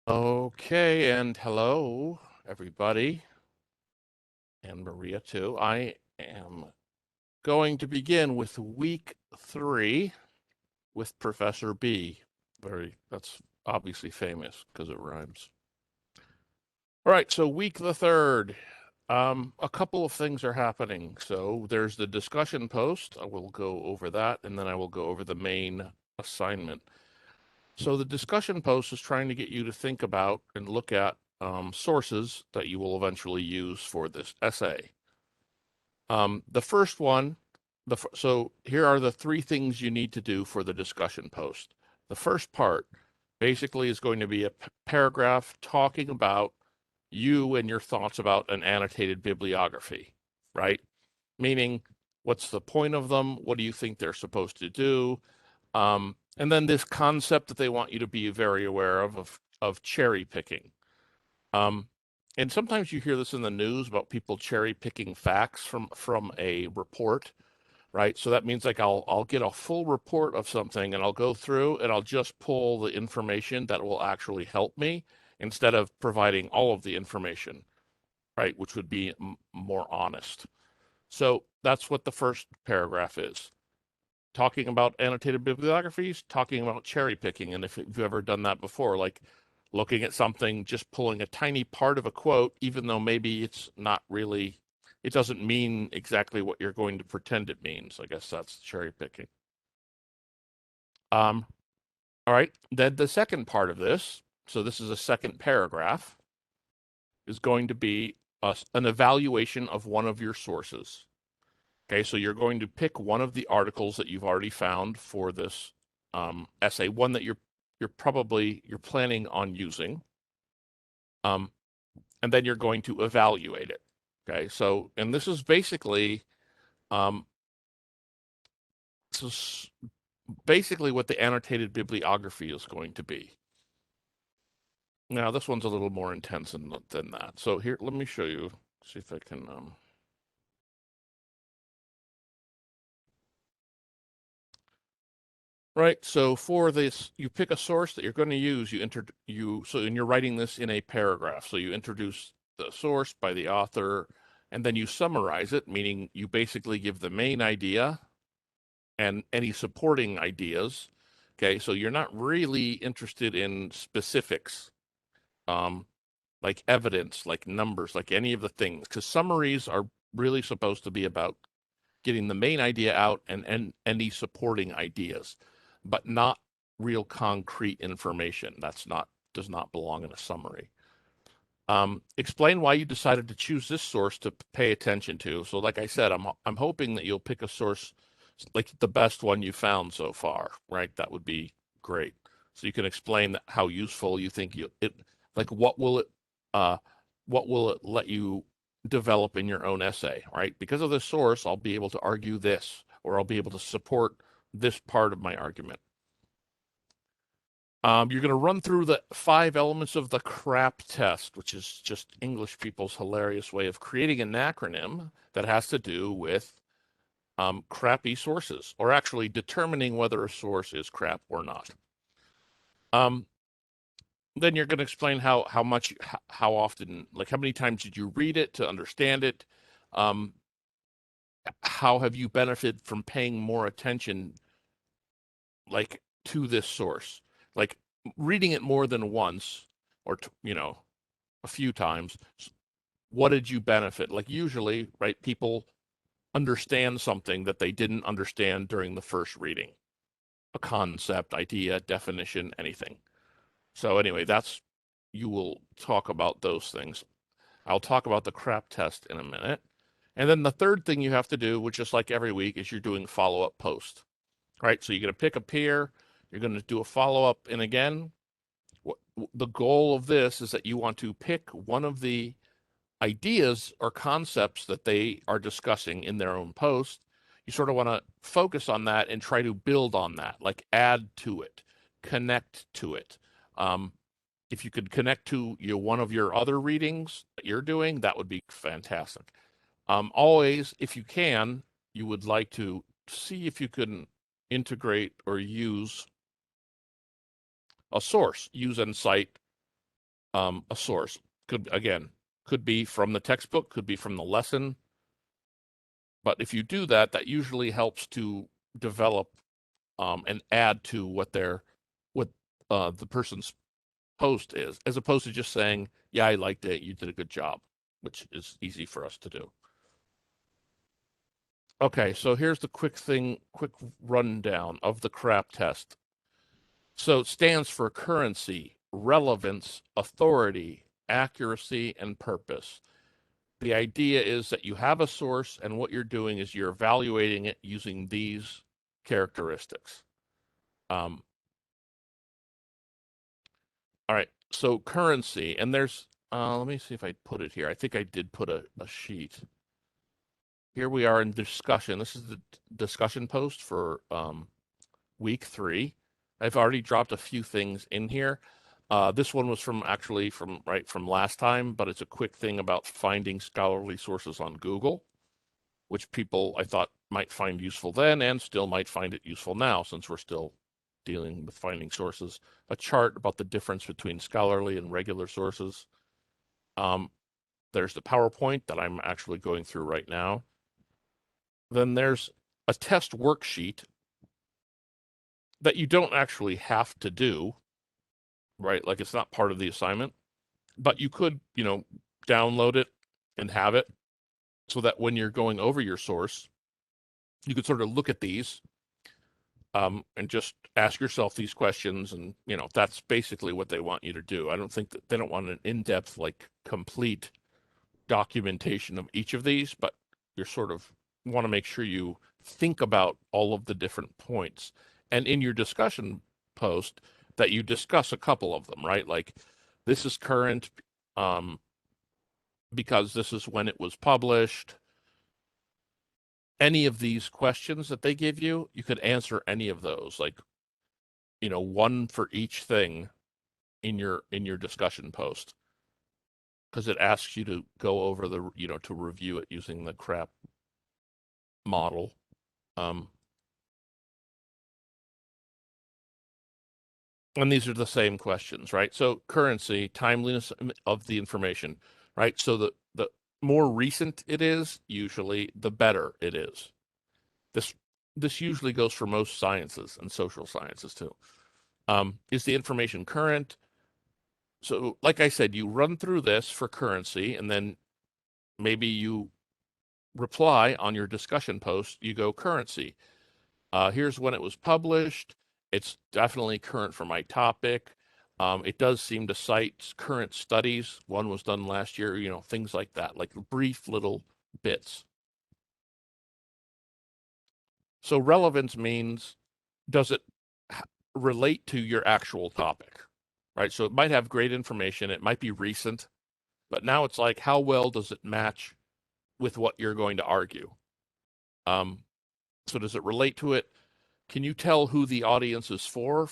Okay, and hello, everybody, and Maria too. I am going to begin with week 3 with Professor B. That's obviously famous because it rhymes. All right, so week the third. A couple of things are happening. So there's the discussion post. I will go over that, and then I will go over the main assignment. So the discussion post is trying to get you to think about and look at sources that you will eventually use for this essay. The first one, so here are the 3 things you need to do for the discussion post. The first part basically is going to be a paragraph talking about you and your thoughts about an annotated bibliography, right? Meaning, what's the point of them? What do you think they're supposed to do? And then this concept that they want you to be very aware of cherry picking. Um, and sometimes you hear this in the news about people cherry picking facts from a report, right? So that means like I'll get a full report of something and I'll go through and I'll just pull the information that will actually help me instead of providing all of the information, right? Which would be more honest. So that's what the first paragraph is, talking about annotated bibliographies, talking about cherry picking. And if you've ever done that before, like looking at something, just pulling a tiny part of a quote, even though maybe it's not really, it doesn't mean exactly what you're going to pretend it means. I guess that's cherry picking. Um, all right. Then the second part of this, so this is a second paragraph, is going to be an evaluation of one of your sources. Okay, so you're going to pick one of the articles that you've already found for this essay, one that you're planning on using, um, and then you're going to evaluate it. Okay, so and this is basically um, this is basically what the annotated bibliography is going to be. Now this one's a little more intense than that. So here, let me show you. See if I can. Right. So for this, you pick a source that you're going to use. And you're writing this in a paragraph. So you introduce the source by the author, and then you summarize it, meaning you basically give the main idea and any supporting ideas. Okay. So you're not really interested in specifics, um, like evidence, like numbers, like any of the things, because summaries are really supposed to be about getting the main idea out and any supporting ideas, but not real concrete information. That's not does not belong in a summary. Explain why you decided to choose this source to pay attention to. So, like I said, I'm hoping that you'll pick a source like the best one you found so far, right? That would be great. So you can explain how useful you think like uh, what will it let you develop in your own essay, right? Because of this source, I'll be able to argue this, or I'll be able to support this part of my argument. You're going to run through the 5 elements of the CRAP test, which is just English people's hilarious way of creating an acronym that has to do with crappy sources, or actually determining whether a source is crap or not. Um, then you're going to explain how much, how often, like how many times did you read it to understand it? Um, how have you benefited from paying more attention, like to this source, like reading it more than once, or a few times? What did you benefit? Like usually, right, people understand something that they didn't understand during the first reading, a concept, idea, definition, anything. So anyway, that's you will talk about those things. I'll talk about the CRAP test in a minute. And then the third thing you have to do, which is like every week, is you're doing follow-up post. Right? So you're going to pick a peer, you're going to do a follow-up, and again, the goal of this is that you want to pick one of the ideas or concepts that they are discussing in their own post. You sort of want to focus on that and try to build on that, like add to it, connect to it. Um, if you could connect to one of your other readings that you're doing, that would be fantastic. Always, if you can, you would like to see if you can integrate or use a source, use and cite a source. Could be from the textbook, could be from the lesson. But if you do that, that usually helps to develop and add to what the person's post is, as opposed to just saying, "Yeah, I liked it. You did a good job," which is easy for us to do. Okay, so here's the quick rundown of the CRAP test. So it stands for currency, relevance, authority, accuracy, and purpose. The idea is that you have a source, and what you're doing is you're evaluating it using these characteristics. All right, so currency, and there's, let me see if I put it here. I think I did put a sheet. Here we are in discussion. This is the discussion post for week 3. I've already dropped a few things in here. This one was from last time, but it's a quick thing about finding scholarly sources on Google, which people I thought might find useful then and still might find it useful now since we're still dealing with finding sources. A chart about the difference between scholarly and regular sources. There's the PowerPoint that I'm actually going through right now. Then there's a test worksheet that you don't actually have to do, right? Like it's not part of the assignment, but you could, download it and have it so that when you're going over your source, you could sort of look at these and just ask yourself these questions. And, that's basically what they want you to do. I don't think that they don't want an in-depth, like complete documentation of each of these, but you're sort of want to make sure you think about all of the different points. And in your discussion post, that you discuss a couple of them, right? Like this is current because this is when it was published. Any of these questions that they give you, you could answer any of those, like, one for each thing in your discussion post, because it asks you to go over to review it using the CRAP model. And these are the same questions, right? So currency, timeliness of the information, right? So the more recent it is, usually the better it is. This usually goes for most sciences and social sciences too. Is the information current? So, like I said, you run through this for currency, and then maybe you reply on your discussion post. You go currency. Here's when it was published. It's definitely current for my topic. It does seem to cite current studies. One was done last year, things like that, like brief little bits. So relevance means, does it relate to your actual topic, right? So it might have great information. It might be recent, but now it's like, how well does it match with what you're going to argue? So does it relate to it? Can you tell who the audience is for?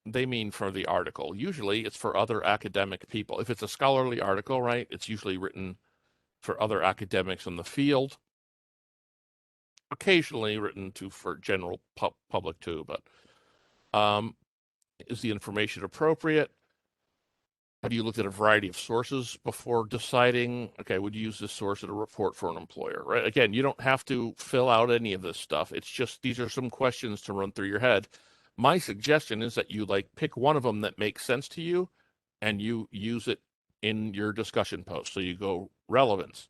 They mean for the article. Usually it's for other academic people. If it's a scholarly article, right, it's usually written for other academics in the field. Occasionally written for general public too, but is the information appropriate? Have you looked at a variety of sources before deciding, okay, would you use this source at a report for an employer, right? Again, you don't have to fill out any of this stuff. It's just, these are some questions to run through your head. My suggestion is that you pick one of them that makes sense to you and you use it in your discussion post. So you go relevance.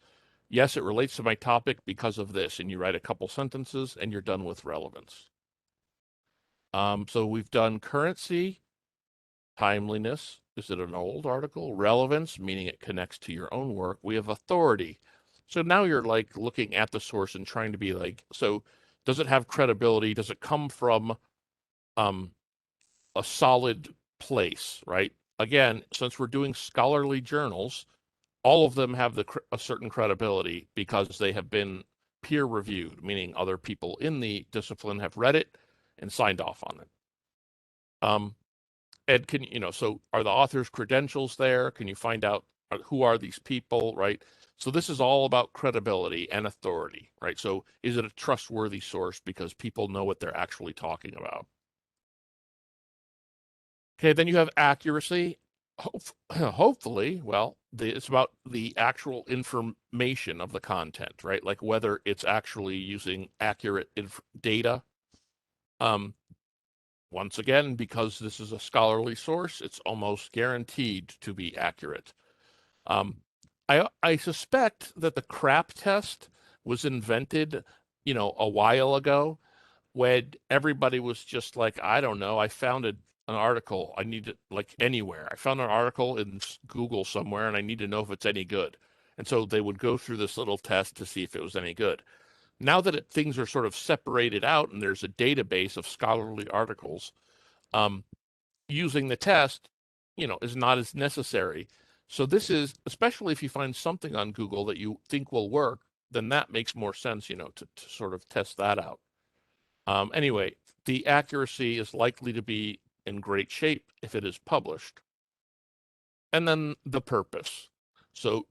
Yes, it relates to my topic because of this. And you write a couple sentences and you're done with relevance. So we've done currency, timeliness. Is it an old article? Relevance, meaning it connects to your own work. We have authority. So now you're looking at the source and trying to be so does it have credibility? Does it come from a solid place, right? Again, since we're doing scholarly journals, all of them have a certain credibility because they have been peer reviewed, meaning other people in the discipline have read it and signed off on it. And so are the author's credentials there? Can you find out who are these people, right? So this is all about credibility and authority, right? So is it a trustworthy source because people know what they're actually talking about? Okay, then you have accuracy. Hopefully, well, it's about the actual information of the content, right? Like whether it's actually using accurate data. Um, Once again, because this is a scholarly source, it's almost guaranteed to be accurate. Um, I suspect that the CRAP test was invented, a while ago when everybody was just like, I don't know, I found an article. I need it like anywhere. I found an article in Google somewhere and I need to know if it's any good. And so they would go through this little test to see if it was any good. Now that things are sort of separated out and there's a database of scholarly articles, um, using the test, is not as necessary. So this is, especially if you find something on Google that you think will work, then that makes more sense, to sort of test that out. Anyway, the accuracy is likely to be in great shape if it is published. And then the purpose. So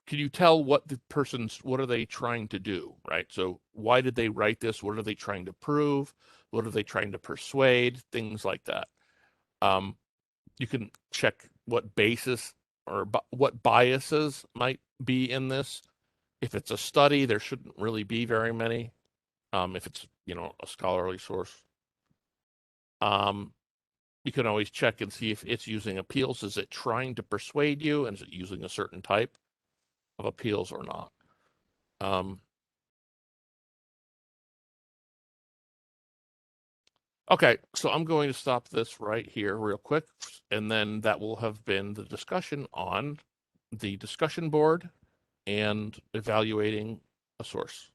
can you tell what are they trying to do, right? So why did they write this? What are they trying to prove? What are they trying to persuade? Things like that. Um, you can check what basis or what biases might be in this. If it's a study, there shouldn't really be very many. If it's, a scholarly source. Um, you can always check and see if it's using appeals. Is it trying to persuade you? And is it using a certain type of appeals or not? Um, okay, so I'm going to stop this right here real quick. And then that will have been the discussion on the discussion board and evaluating a source.